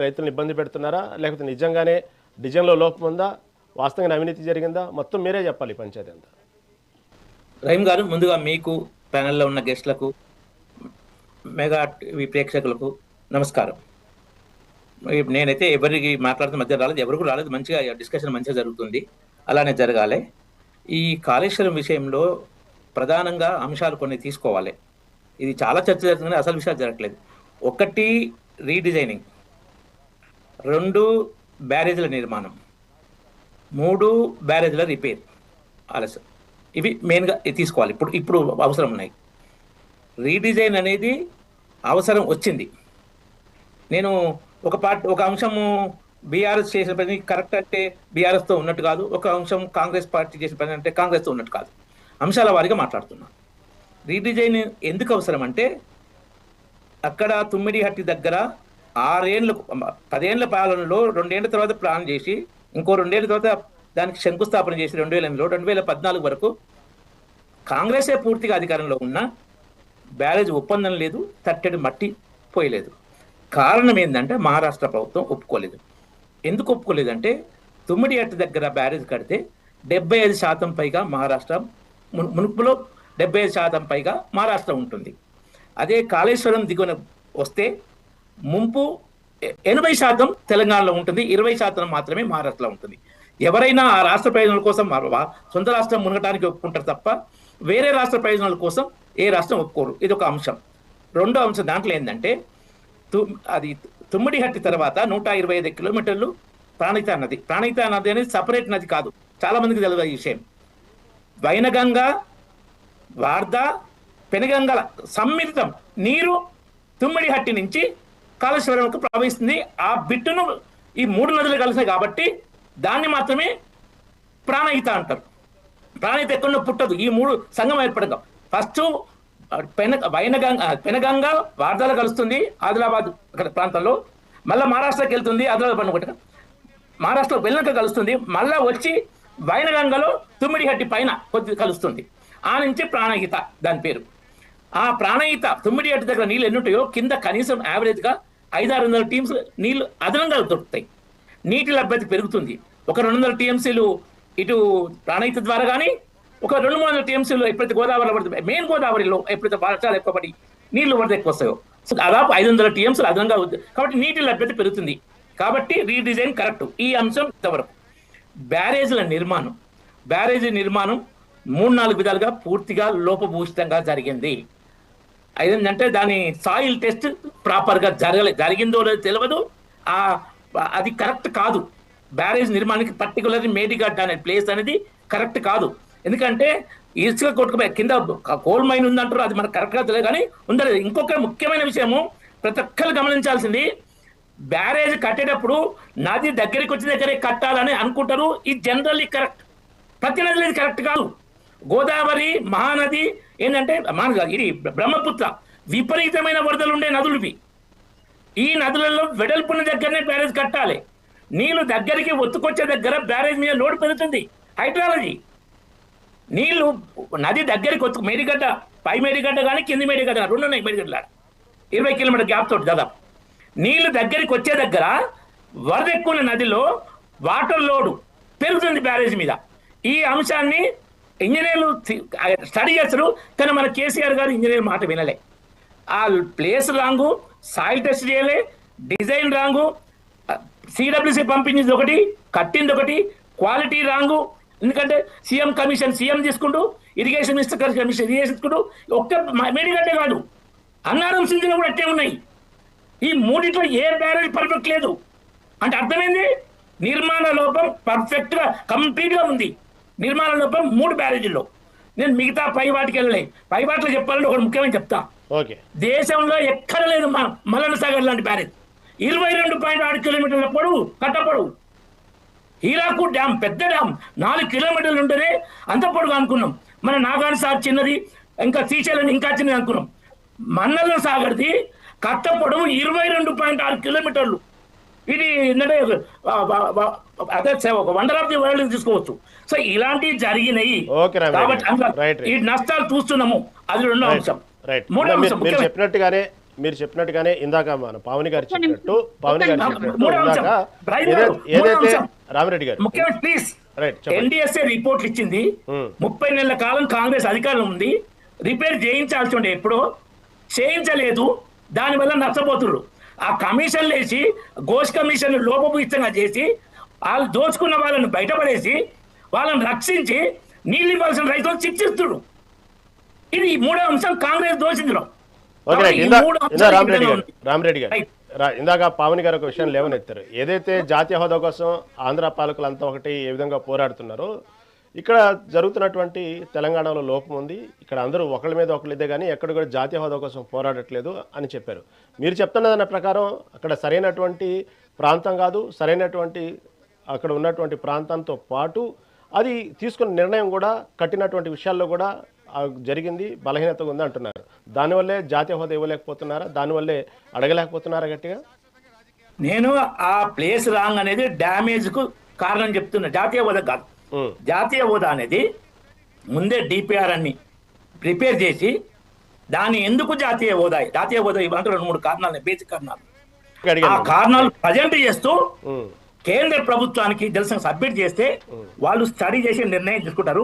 రైతులను ఇబ్బంది పెడుతున్నారా? లేకపోతే నిజంగానే డిజైన్‌లో లోపం ఉందా? వాస్తవంగానే అవినీతి జరిగిందా? మొత్తం మీరే చెప్పాలి ఈ పంచాయతీ అంతా. రహీం గారు, ముందుగా మీకు, ప్యానెల్లో ఉన్న గెస్ట్లకు, మెగా టీవీ ప్రేక్షకులకు నమస్కారం. నేనైతే ఎవరికి మాట్లాడుతున్న మధ్య రాలేదు, ఎవరికి రాలేదు. మంచిగా డిస్కషన్ మంచిగా జరుగుతుంది, అలానే జరగాలి. ఈ కాళేశ్వరం విషయంలో ప్రధానంగా అంశాలు కొన్ని తీసుకోవాలి. ఇది చాలా చర్చ జరుగుతుంది, అసలు విషయాలు జరగట్లేదు. ఒకటి, రీడిజైనింగ్. 2, బ్యారేజ్ల నిర్మాణం. 3, బ్యారేజ్ల రిపేర్ ఆలస్యం. ఇవి మెయిన్గా తీసుకోవాలి. ఇప్పుడు అవసరం ఉన్నాయి. రీడిజైన్ అనేది అవసరం వచ్చింది. నేను ఒక అంశము బీఆర్ఎస్ చేసిన పని కరెక్ట్ అంటే బీఆర్ఎస్తో ఉన్నట్టు కాదు, ఒక అంశం కాంగ్రెస్ పార్టీ చేసిన పని అంటే కాంగ్రెస్తో ఉన్నట్టు కాదు, అంశాల వారీగా మాట్లాడుతున్నాను. రీడిజైన్ ఎందుకు అవసరం అంటే, అక్కడ తుమ్మిడిహట్టి దగ్గర 10 ఏళ్ల పాలనలో 2 ఏళ్ల తర్వాత ప్లాన్ చేసి, ఇంకో 2 ఏళ్ల తర్వాత దానికి శంకుస్థాపన చేసి 2008లో 2014 వరకు కాంగ్రెసే పూర్తిగా అధికారంలో ఉన్న బ్యారేజ్ ఒప్పందం లేదు, తట్టెడు మట్టి పోయలేదు. కారణం ఏంటంటే మహారాష్ట్ర ప్రభుత్వం ఒప్పుకోలేదు. ఎందుకు ఒప్పుకోలేదంటే, తుమ్మిడిహట్టి దగ్గర బ్యారేజ్ కడితే 75% పైగా మహారాష్ట్ర, మునుపులో 75% పైగా మహారాష్ట్ర ఉంటుంది. అదే కాళేశ్వరం దిగువన వస్తే ముంపు 80% తెలంగాణలో ఉంటుంది, 20% మాత్రమే మహారాష్ట్రలో ఉంటుంది. ఎవరైనా ఆ రాష్ట్ర ప్రయోజనాల కోసం సొంత రాష్ట్రం మునగటానికి ఒప్పుకుంటారు తప్ప వేరే రాష్ట్ర ప్రయోజనాల కోసం ఏ రాష్ట్రం ఒప్పుకోరు. ఇది ఒక అంశం. రెండో అంశం దాంట్లో ఏంటంటే, అది తుమ్మిడిహట్టి తర్వాత 125 కిలోమీటర్లు ప్రాణహిత నది. ప్రాణహిత నది అనేది సపరేట్ నది కాదు, చాలా మందికి తెలియదు ఈ విషయం. వైనగంగ, వార్ధ, పెనుగంగల సమ్మిళితం నీరు తుమ్మిడిహట్టి నుంచి కాళేశ్వరంకు ప్రవహిస్తుంది. ఆ బిట్టును ఈ 3 నదులు కలిసినాయి కాబట్టి దాన్ని మాత్రమే ప్రాణహిత అంటారు. ప్రాణహిత ఎక్కడో పుట్టదు, ఈ 3 సంగమం ఏర్పడగా. ఫస్ట్ పెనగంగ వార్ధలో కలుస్తుంది ఆదిలాబాద్ అక్కడ ప్రాంతంలో, మళ్ళీ మహారాష్ట్రకి వెళ్తుంది, ఆదిలాబాద్ పండుగ మహారాష్ట్రలో వెళ్ళినాక కలుస్తుంది, మళ్ళీ వచ్చి వైనగంగలో తుమ్మిడిహట్టి పైన కొద్ది కలుస్తుంది. ఆ నుంచి ప్రాణహిత దాని పేరు. ఆ ప్రాణహిత తుమ్మిడిహట్టి దగ్గర నీళ్ళు ఎన్ని ఉంటాయో కింద కనీసం యావరేజ్గా 500-600 టీమ్స్ నీళ్లు అదనంగా దొరుకుతాయి. నీటి లభ్యత పెరుగుతుంది. ఒక 200 టీఎంసీలు ఇటు ప్రాణహిత ద్వారా కానీ, ఒక 200-300 టీఎంసీలు ఎప్పుడైతే గోదావరిలో పడుతుంది, మెయిన్ గోదావరిలో ఎప్పుడైతే వర్షాలు ఎక్కువ పడి నీళ్లు వరద ఎక్కువ వస్తాయో దాదాపు 500 టీఎంసీలు అదనంగా అవుతుంది. కాబట్టి నీటి లభ్యత పెరుగుతుంది. కాబట్టి రీడిజైన్ కరెక్ట్. ఈ అంశం ఇంతవరకు. బ్యారేజ్ల నిర్మాణం 3-4 విధాలుగా పూర్తిగా లోపభూయిష్టంగా జరిగింది. అదేంటంటే దాని సాయిల్ టెస్ట్ ప్రాపర్గా జరిగిందో లేదో తెలియదు. అది కరెక్ట్ కాదు. బ్యారేజ్ నిర్మాణానికి పర్టికులర్లీ మేడిగడ్డ అనే ప్లేస్ అనేది కరెక్ట్ కాదు. ఎందుకంటే ఇసుక కొట్టుకుపోయి కింద కోల్ మైన్ ఉందంటారు, అది మనకు కరెక్ట్గా తెలియదు కానీ ఉండలేదు. ఇంకొక ముఖ్యమైన విషయము ప్రతి ఒక్కరు గమనించాల్సింది, బ్యారేజ్ కట్టేటప్పుడు నది దగ్గరికి వచ్చి దగ్గరే కట్టాలని అనుకుంటారు. ఇది జనరల్లీ కరెక్ట్, ప్రతి నదిలో ఇది కరెక్ట్ కాదు. గోదావరి, మహానది ఏంటంటే ఇది బ్రహ్మపుత్ర విపరీతమైన వరదలు ఉండే నదులు ఇవి. ఈ నదులలో వెడల్పున్న దగ్గరనే బ్యారేజ్ కట్టాలి. నీళ్లు దగ్గరికి ఒత్తుకొచ్చే దగ్గర బ్యారేజ్ మీద లోడ్ పెరుగుతుంది. హైడ్రాలజీ నీళ్లు నది దగ్గరికి మేడిగడ్డ, పై మేడిగడ్డ కానీ కింది మేడిగడ్డ 2 ఉన్నాయి. మేడిగడ్డ 20 కిలోమీటర్ గ్యాప్ తోటి దాదాపు నీళ్లు దగ్గరికి వచ్చే దగ్గర వరద ఎక్కువ నదిలో వాటర్ లోడ్ పెరుగుతుంది బ్యారేజ్ మీద. ఈ అంశాన్ని ఇంజనీర్లు స్టడీ చేస్తారు, కానీ మన కేసీఆర్ గారు ఇంజనీర్ మాట వినలే. ఆ ప్లేస్ రాంగు, సాయిల్ టెస్ట్ చేయలే, డిజైన్ రాంగు, సిడబ్ల్యూసీ పంపించింది ఒకటి, కట్టింది ఒకటి, క్వాలిటీ రాంగు. ఎందుకంటే సీఎం తీసుకుంటూ, ఇరిగేషన్ మినిస్టర్ కమిషన్ తీసుకుంటూ, ఒక్క మేడిగడ్డే కాదు అన్నారం సింధిలో కూడా అట్టే ఉన్నాయి. ఈ 3 ఏ బ్యారేజ్ పర్ఫెక్ట్ లేదు అంటే అర్థమైంది. నిర్మాణ లోపం పర్ఫెక్ట్గా కంప్లీట్గా ఉంది. నిర్మాణ లోపం 3 బ్యారేజీల్లో. నేను మిగతా పై వాటికి వెళ్ళలే. పై వాటిలో చెప్పాలంటే ఒకటి ముఖ్యమైన చెప్తా. దేశంలో ఎక్కడ లేదు మల్లన్న సాగర్ లాంటి బ్యారేజ్. 22.6 కిలోమీటర్ల పొడవు, కట్ట పొడవు. హీరాకూట్ డ్యామ్ పెద్ద డ్యామ్ 4 కిలోమీటర్లు ఉంటేనే అంత పొడుగు అనుకున్నాం. మన నాగార్జున సాగర్ చిన్నది, ఇంకా శ్రీశైలం ఇంకా చిన్నది అనుకున్నాం. మల్లన్న సాగర్ది కట్ట పొడవు 22.6 కిలోమీటర్లు. ఇది ఏంటంటే అదే ఒక వండర్ ఆఫ్ ది వరల్డ్ తీసుకోవచ్చు. సో ఇలాంటివి జరిగినాయి కాబట్టి ఈ నష్టాలు చూస్తున్నాము. అది 2వ అంశం. 3వ అంశం చెప్పినట్టుగానే మీరు చెప్పినట్టుగానే ఇందాక మన పావని గారు ఒక్క నిమిషం. చెప్పినట్టు మూడో అంశం. ఇందాక రైట్ గారు, మూడో ఏదైతే అంశం. రామిరెడ్డి గారు ముఖ్యమంత్రి ప్లీజ్, రైట్ చెప్పండి. ఎన్డీఎస్ఏ రిపోర్ట్లు ఇచ్చింది. 30 నెలల కాలం కాంగ్రెస్ అధికారంలో ఉంది. రిపేర్ చేయించాల్సి ఉండే, ఎప్పుడో చేయించలేదు. దానివల్ల నష్టపోతున్నారు. ఆ కమిషన్లు వేసి ఘోష్ కమిషన్ లోపభూయిష్టంగా చేసి వాళ్ళు దోచుకున్న వాళ్ళని బయటపడేసి వాళ్ళని రక్షించి నీళ్ళు ఇవ్వాల్సిన రైతులకు శిక్షిస్తుడు. ఇది మూడో అంశం కాంగ్రెస్ దోషించడం. Okay right. ఈ ఇందా మూడు ఇందా అంశాలు రామిరెడ్డి ఈ గారు విధంగా రామిరెడ్డి గారు రైట్. ఇందాక పావని గారు ఒక విషయం లేవనెత్తారు. ఏదైతే జాతీయ హోదా కోసం ఆంధ్ర పాలకులంతా ఒకటి ఏ విధంగా పోరాడుతున్నారో, ఇక్కడ జరుగుతున్నటువంటి తెలంగాణలో లోపం ఉంది. ఇక్కడ అందరూ ఒకళ్ళ మీద ఒకళ్ళిదే కానీ ఎక్కడ కూడా జాతీయ హోదా కోసం పోరాడట్లేదు అని చెప్పారు. మీరు చెప్తున్న దాని ప్రకారం అక్కడ సరైనటువంటి ప్రాంతం కాదు, సరైనటువంటి అక్కడ ఉన్నటువంటి ప్రాంతంతో పాటు అది తీసుకున్న నిర్ణయం కూడా కట్టినటువంటి విషయాల్లో కూడా జరిగింది, బలహీనతగా ఉంది అంటున్నారు. దానివల్లే జాతీయ హోదా ఇవ్వలేకపోతున్నారా? దానివల్లే అడగలేకపోతున్నారా గట్టిగా? నేను ఆ ప్లేస్ రాంగ్ అనేది డ్యామేజ్ కు కారణం చెప్తున్నా, జాతీయ హోదా కాదు. జాతీయ హోదా అనేది ముందే డిపిఆర్ అన్ని ప్రిపేర్ చేసి దాన్ని ఎందుకు జాతీయ హోదా ఇవ్వాలంటే 2-3 కారణాలు, బేసిక్ కారణాలు. ఆ కారణాలు ప్రజెంట్ చేస్తూ కేంద్ర ప్రభుత్వానికి జలసంఘ సబ్మిట్ చేస్తే వాళ్ళు స్టడీ చేసి నిర్ణయం తీసుకుంటారు.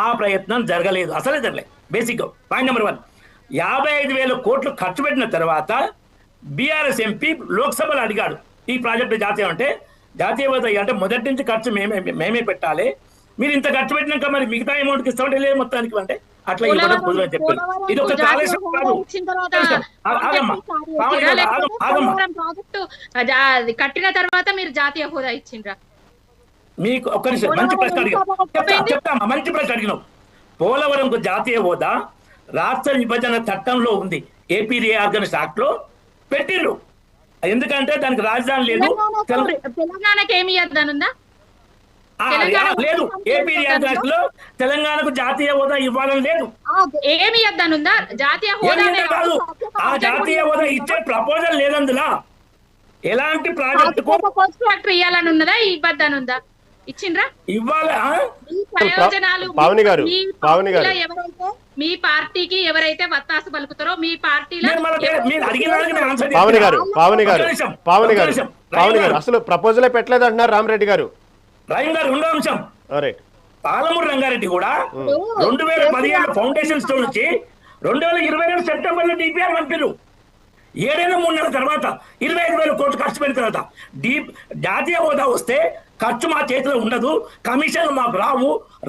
ఆ ప్రయత్నం జరగలేదు, అసలే జరగలేదు. బేసిక్ పాయింట్ నెంబర్ 1, 55,000 కోట్లు ఖర్చు పెట్టిన తర్వాత బీఆర్ఎస్ ఎంపీ లోక్సభలో అడిగాడు ఈ ప్రాజెక్టు జాతీయం అంటే, జాతీయ హోదా అంటే మొదటి నుంచి ఖర్చు మేమే పెట్టాలి, మీరు ఇంత ఖర్చు పెట్టినాక మరి మిగతా అమౌంట్కి ఇస్తామంటే లేదు మొత్తానికి అంటే అట్లా ఇవ్వడం కుదరని చెప్పారు. ఇది ఒక కాళేశ్వరం కాదు. ప్రాజెక్టు కట్టిన తర్వాత మీరు జాతీయ హోదా ఇచ్చిండ్రా? మీకు ఒక్క నిమిషం, మంచి ప్రశ్న అడిగావు, చెప్తామా? మంచి ప్రశ్న అడిగినావు. పోలవరంకు జాతీయ హోదా రాష్ట్ర విభజన చట్టంలో ఉంది, ఏపీ రీఆర్గనైజేషన్ యాక్ట్ లో పెట్టిండ్రు. ఎందుకంటే దానికి రాజధాని లేదు. తెలంగాణకి ఏమి ఇవ్వద్దనుందా? లేదు, ఏపీ రీఆర్గనైజేషన్ లో తెలంగాణకు జాతీయ హోదా ఇవ్వాలని లేదు. ఏమి ఇవ్వద్దనుందా? జాతీయ హోదా కాదు, ఆ జాతీయ హోదా ఇచ్చే ప్రపోజల్ లేదందులా. ఎలాంటి ప్రాజెక్టుకు ఇవ్వాలని ఉన్నదా, ఇవ్వద్దనుందా? ఇచ్చిండ్రా? ఇవ్వాలా? ప్రయోజనాలు ఎవరైతే మీ పార్టీకి ఎవరైతే వత్తాసు పలుకుతారో మీ పార్టీలో పావని గారు అసలు ప్రపోజలే పెట్టలేదు అంటున్నారు రామిరెడ్డి గారు. రాయం గారు, రెండో అంశం, పాలమూరు రంగారెడ్డి కూడా 2015 ఫౌండేషన్ స్టోన్ నుంచి 2022 సెప్టెంబర్ లో డిపిఆర్ పంపారు. 7-3 నెలల తర్వాత 25,000 కోట్లు ఖర్చు పెట్టిన తర్వాత జాతీయ హోదా వస్తే ఖర్చు మా చేతిలో ఉండదు, కమిషన్ మాకు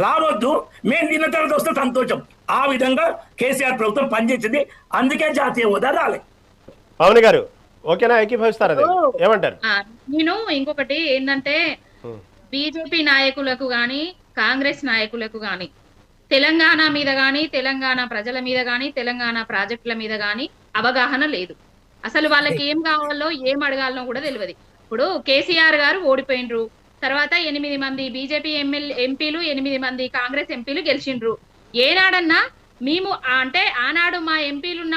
రావద్దు, మేము తిన్న తర్వాత వస్తే సంతోషం. ఆ విధంగా కేసీఆర్ ప్రభుత్వం పనిచేసింది, అందుకే జాతీయ హోదా రాలే. పవన్ గారు ఓకేనా, ఏకీభవిస్తారు? ఏమంటారు? నేను ఇంకొకటి ఏంటంటే, బీజేపీ నాయకులకు గాని కాంగ్రెస్ నాయకులకు గాని తెలంగాణ మీద గాని తెలంగాణ ప్రజల మీద గాని తెలంగాణ ప్రాజెక్టుల మీద గాని అవగాహన లేదు. అసలు వాళ్ళకి ఏం కావాలో ఏం అడగాలనో కూడా తెలియదు. ఇప్పుడు కేసీఆర్ గారు ఓడిపోయినరు, తర్వాత 8 మంది బీజేపీ ఎంపీలు 8 మంది కాంగ్రెస్ ఎంపీలు గెలిచిండ్రు. ఏనాడన్నా మేము అంటే ఆనాడు మా ఎంపీలు ఉన్న